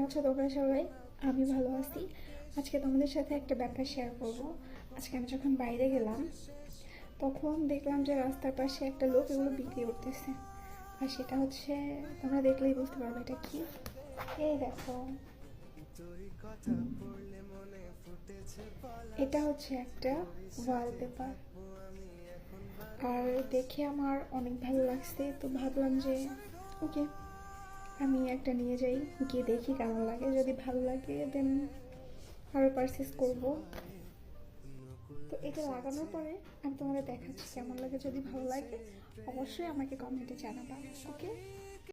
আছো তোমরা সবাই? আমি ভালো আছি। আজকে তোমাদের সাথে একটা ব্যাপার শেয়ার করব। আজকে আমি যখন বাইরে গেলাম তখন দেখলাম যে রাস্তার পাশে একটা লোক এগুলো বিক্রি করতেছে। আর সেটা হচ্ছে, তোমরা দেখলেই বুঝতে পারবে এটা কি। এই দেখো, এটা হচ্ছে একটা ওয়ালপেপার। আর দেখে আমার অনেক ভালো লাগছে, তো ভাবলাম যে ওকে, আমি একটা নিয়ে যাই, গিয়ে দেখি কেমন লাগে। যদি ভালো লাগে দেন আরও পারচেস করবো। তো এটা লাগানোর পরে আমি তোমাদের দেখাচ্ছি কেমন লাগে। যদি ভালো লাগে অবশ্যই আমাকে কমেন্টে জানাবা। ওকে।